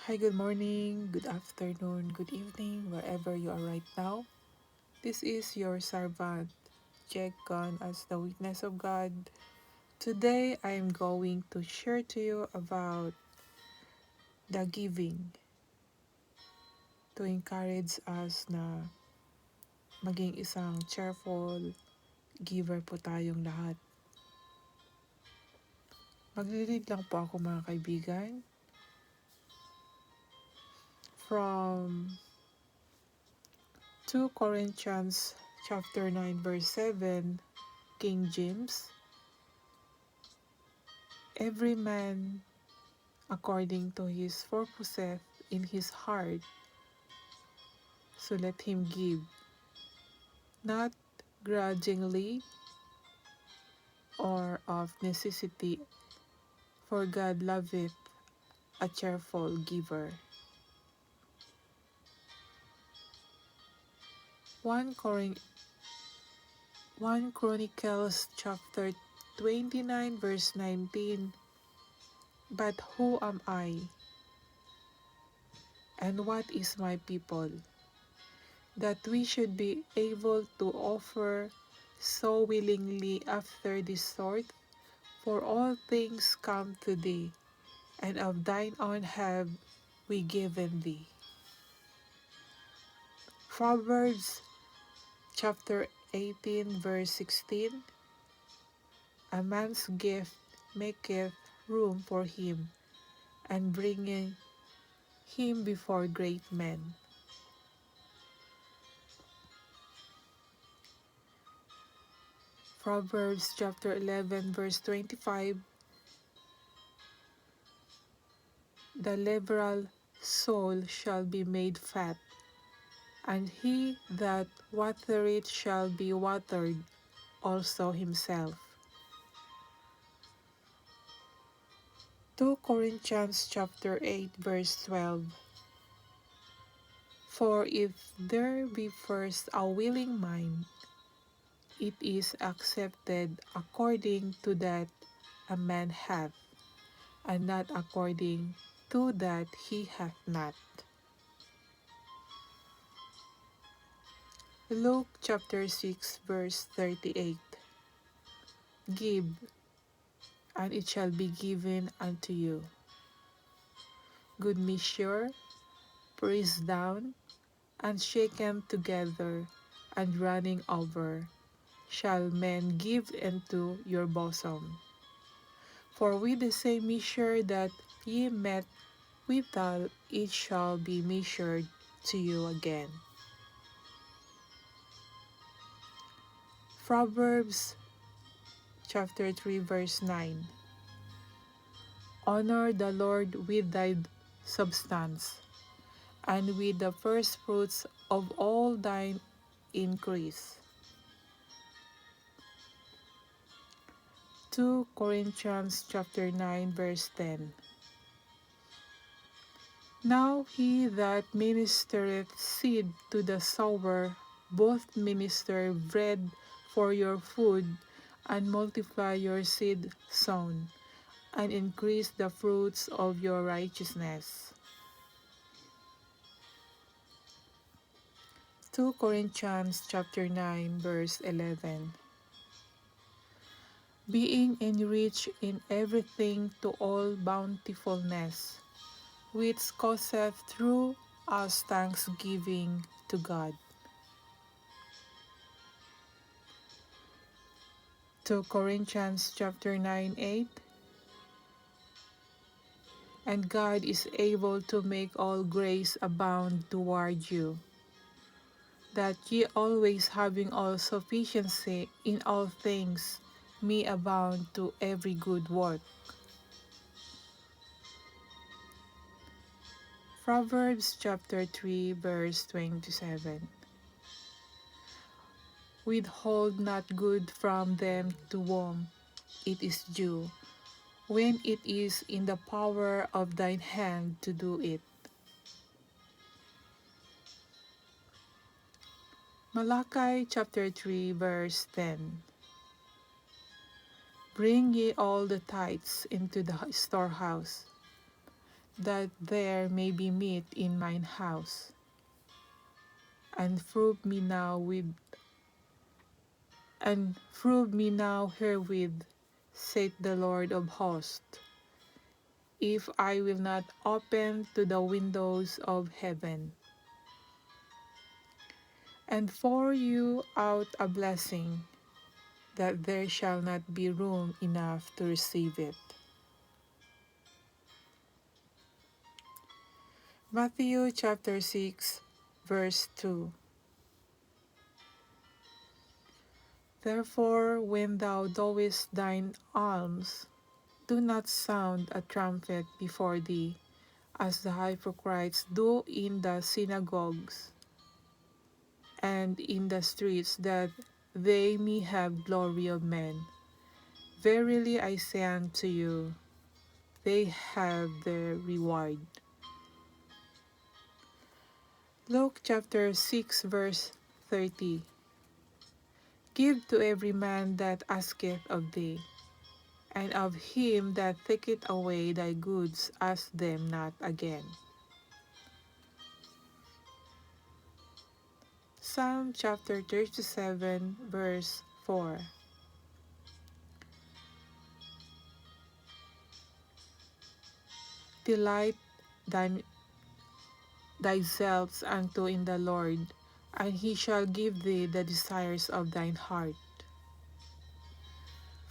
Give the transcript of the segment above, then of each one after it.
Hi, good morning, good afternoon, good evening, wherever you are right now. This is your servant, Jacob, as the witness of God. Today, I am going to share to you about the giving to encourage us na maging isang cheerful giver po tayong lahat. Magre-read lang po ako mga kaibigan from 2 Corinthians chapter 9 verse 7, King James. Every man according to his purposeth in his heart, so let him give, not grudgingly or of necessity, for God loveth a cheerful giver. 1 Chronicles chapter 29 verse 19, but who am I, and what is my people, that we should be able to offer so willingly after this sort? For all things come to thee, and of thine own have we given thee. Proverbs chapter 18 verse 16, a man's gift maketh room for him, and bringeth him before great men. Proverbs chapter 11 verse 25, the liberal soul shall be made fat, and he that watereth shall be watered also himself. 2 Corinthians chapter 8 verse 12, for if there be first a willing mind, it is accepted according to that a man hath, and not according to that he hath not. Luke chapter 6 verse 38, give, and it shall be given unto you. Good measure, pressed down, and shaken together, and running over, shall men give into your bosom. For with the same measure that ye met withal, it shall be measured to you again. Proverbs chapter 3 verse 9, honor the Lord with thy substance, and with the first fruits of all thine increase. 2 Corinthians chapter 9 verse 10, now he that ministereth seed to the sower both minister bread for your food, and multiply your seed sown, and increase the fruits of your righteousness. 2 Corinthians chapter 9 verse 11, being enriched in everything to all bountifulness, which causeth through us thanksgiving to God. 2 Corinthians chapter 9:8, and God is able to make all grace abound toward you, that ye always having all sufficiency in all things may abound to every good work. Proverbs chapter 3 verse 27, withhold not good from them to whom it is due, when it is in the power of thine hand to do it. Malachi chapter 3 verse 10, bring ye all the tithes into the storehouse, that there may be meat in mine house. And prove me now herewith, saith the Lord of hosts, if I will not open to the windows of heaven, and pour you out a blessing, that there shall not be room enough to receive it. Matthew chapter 6, verse 2. Therefore, when thou doest thine alms, do not sound a trumpet before thee, as the hypocrites do in the synagogues and in the streets, that they may have glory of men. Verily I say unto you, they have their reward. Luke chapter 6, verse 30. Give to every man that asketh of thee, and of him that taketh away thy goods ask them not again. Psalm chapter 37, verse 4. Delight thyself unto in the Lord, and he shall give thee the desires of thine heart.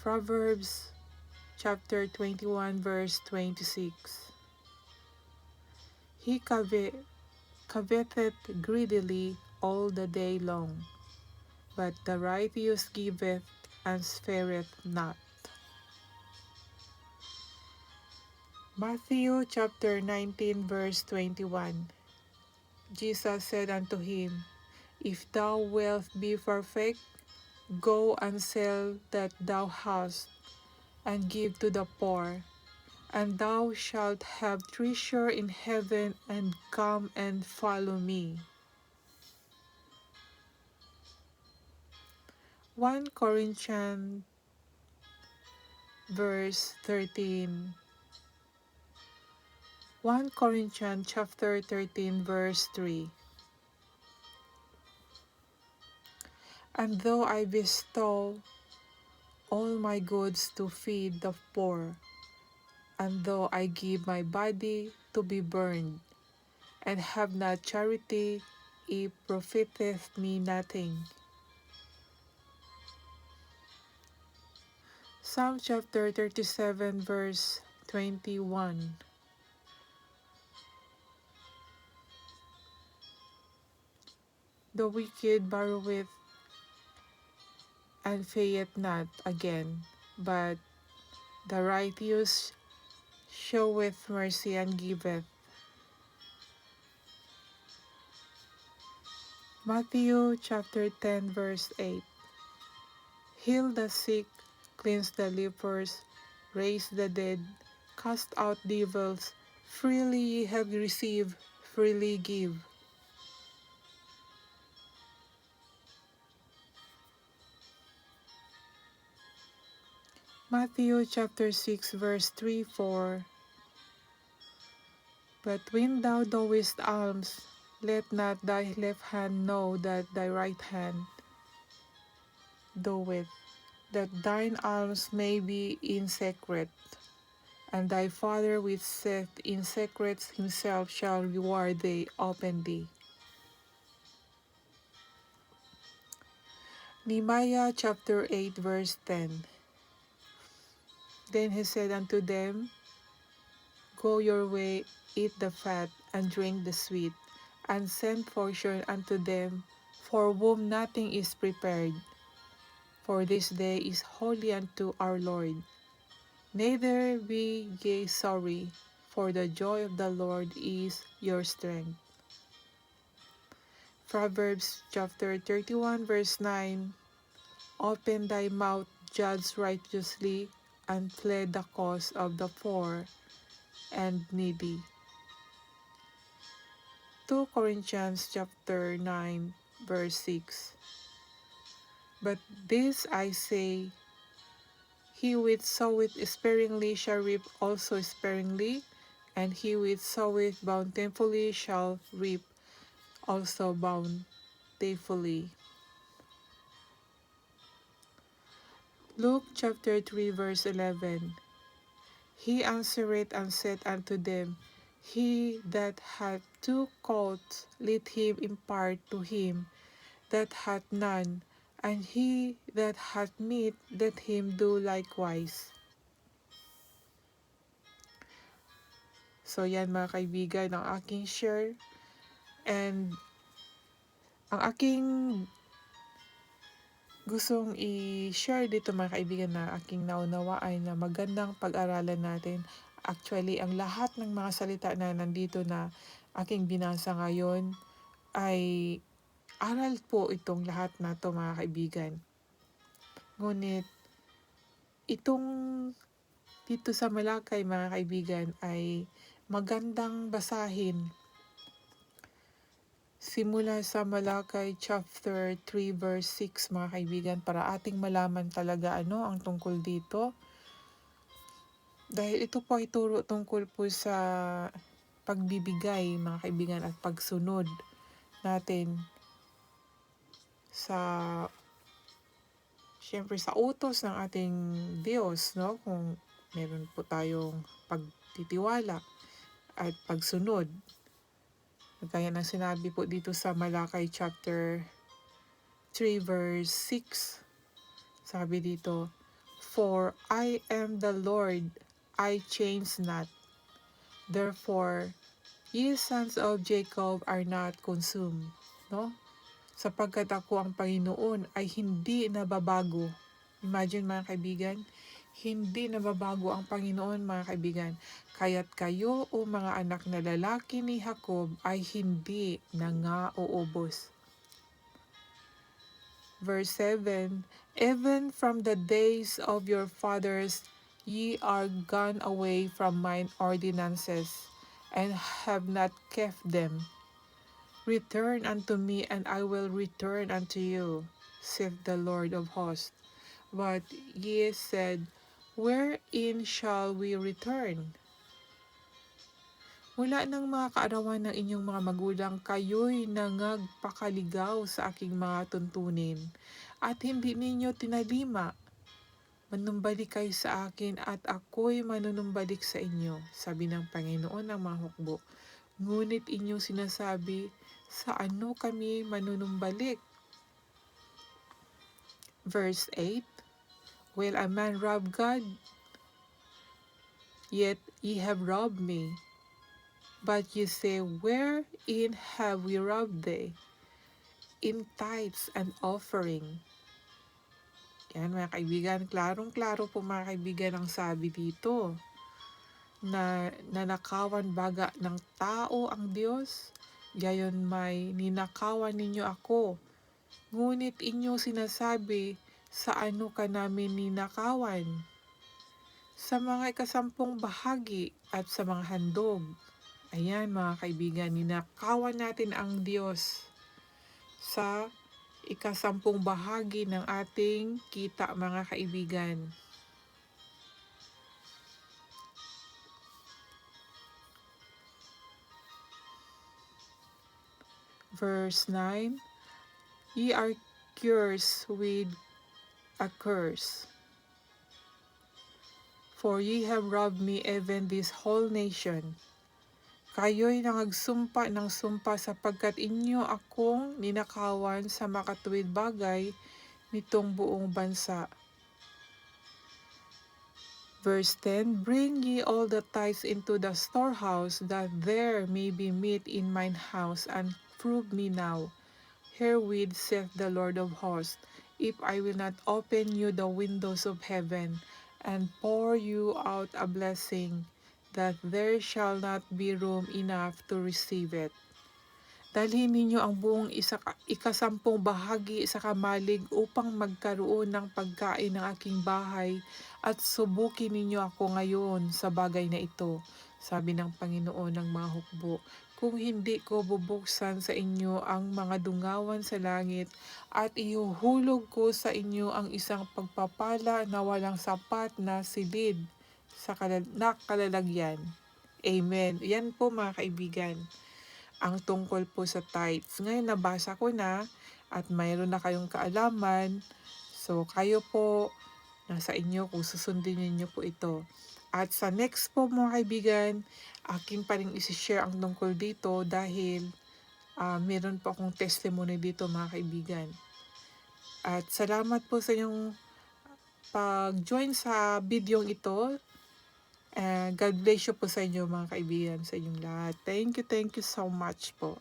Proverbs chapter 21, verse 26. He coveteth greedily all the day long, but the righteous giveth and spareth not. Matthew chapter 19, verse 21. Jesus said unto him, If thou wilt be perfect, go and sell that thou hast, and give to the poor, and thou shalt have treasure in heaven, and come and follow me. 1 Corinthians verse 13. 1 Corinthians chapter 13, verse 3. And though I bestow all my goods to feed the poor, and though I give my body to be burned, and have not charity, it profiteth me nothing. Psalm chapter 37, verse 21. The wicked borroweth and payeth not again, but the righteous showeth mercy and giveth. Matthew chapter 10, verse 8. Heal the sick, cleanse the lepers, raise the dead, cast out devils. Freely ye have received, freely give. Matthew chapter 6, verse 3, 4. But when thou doest alms, let not thy left hand know that thy right hand doeth, that thine alms may be in secret, and thy Father which sitteth in secret himself shall reward thee openly. Nehemiah chapter 8, verse 10. Then he said unto them, Go your way, eat the fat, and drink the sweet, and send portion unto them for whom nothing is prepared. For this day is holy unto our Lord. Neither be ye sorry, for the joy of the Lord is your strength. Proverbs chapter 31, verse 9. Open thy mouth, judge righteously, and plead the cause of the poor and needy. 2 Corinthians chapter 9, verse 6. But this I say, he which soweth sparingly shall reap also sparingly, and he which soweth bountifully shall reap also bountifully. Luke chapter 3 verse 11. He answered and said unto them, He that hath 2 coats, let him impart to him that hath none, and he that hath meat, let him do likewise. So yan mga kaibigan, ang aking share. And ang aking gustong i-share dito mga kaibigan na aking naunawaan na magandang pag-aralan natin. Actually, ang lahat ng mga salita na nandito na aking binasa ngayon ay aral po itong lahat na to mga kaibigan. Ngunit itong dito sa Malakay mga kaibigan ay magandang basahin. Simula sa Malakay chapter 3 verse 6 mga kaibigan para ating malaman talaga ano ang tungkol dito. Dahil ito po ay turo tungkol po sa pagbibigay mga kaibigan at pagsunod natin sa syempre sa utos ng ating Diyos, no? Kung meron po tayong pagtitiwala at pagsunod. Gaya ng sinabi po dito sa Malakay chapter 3 verse 6. Sabi dito, For I am the Lord, I change not. Therefore, ye sons of Jacob are not consumed. No? Sapagkat ako ang Panginoon ay hindi nababago. Imagine mga kaibigan, hindi nababago ang Panginoon mga kaibigan. Kaya't kayo o mga anak na lalaki ni Jacob ay hindi nangauubos. Verse 7, Even from the days of your fathers ye are gone away from mine ordinances, and have not kept them. Return unto me, and I will return unto you, saith the Lord of hosts. But ye said, Wherein shall we return? Mula ng mga kaarawan ng inyong mga magulang, kayo'y nangagpakaligaw sa aking mga tuntunin, at hindi ninyo tinalima. Manumbalik kayo sa akin, at ako'y manunumbalik sa inyo, sabi ng Panginoon ng mga hukbo. Ngunit inyong sinasabi, sa ano kami manunumbalik? Verse 8, Will a man rob God? Yet ye have robbed me. But ye say, Wherein have we robbed thee? In tithes and offering. Yan mga kaibigan, klarong-klaro po mga kaibigan ang sabi dito. Na nanakawan baga ng tao ang Diyos, gayon may ninakawan ninyo ako. Ngunit inyo sinasabi, sa ano ka namin ninakawan? Sa mga ikasampung bahagi at sa mga handog. Ayan mga kaibigan, ninakawan natin ang Diyos sa ikasampung bahagi ng ating kita mga kaibigan. Verse 9, Ye are cursed with a curse. For ye have robbed me, even this whole nation. Kayo'y nangagsumpa ng sumpa sapagkat inyo akong ninakawan sa makatuwid bagay nitong buong bansa. Verse 10, Bring ye all the tithes into the storehouse, that there may be meat in mine house, and prove me now. Herewith saith the Lord of hosts, if I will not open you the windows of heaven, and pour you out a blessing, that there shall not be room enough to receive it. Dalhin ninyo ang buong ikasampung bahagi sa kamalig upang magkaroon ng pagkain ng aking bahay, at subukin ninyo ako ngayon sa bagay na ito, sabi ng Panginoon ng mga hukbo. Kung hindi ko bubuksan sa inyo ang mga dungawan sa langit, at ihuhulog ko sa inyo ang isang pagpapala na walang sapat na silid sa kalalagyan. Amen. Yan po mga kaibigan, ang tungkol po sa tithes. Ngayon nabasa ko na at mayroon na kayong kaalaman. So kayo po, nasa inyo kung susundin niyo po ito. At sa next po mga kaibigan, akin pa rin isi-share ang tungkol dito dahil meron po akong testimony dito mga kaibigan. At salamat po sa inyong pag-join sa video ito. God bless you po sa inyo mga kaibigan, sa inyong lahat. Thank you so much po.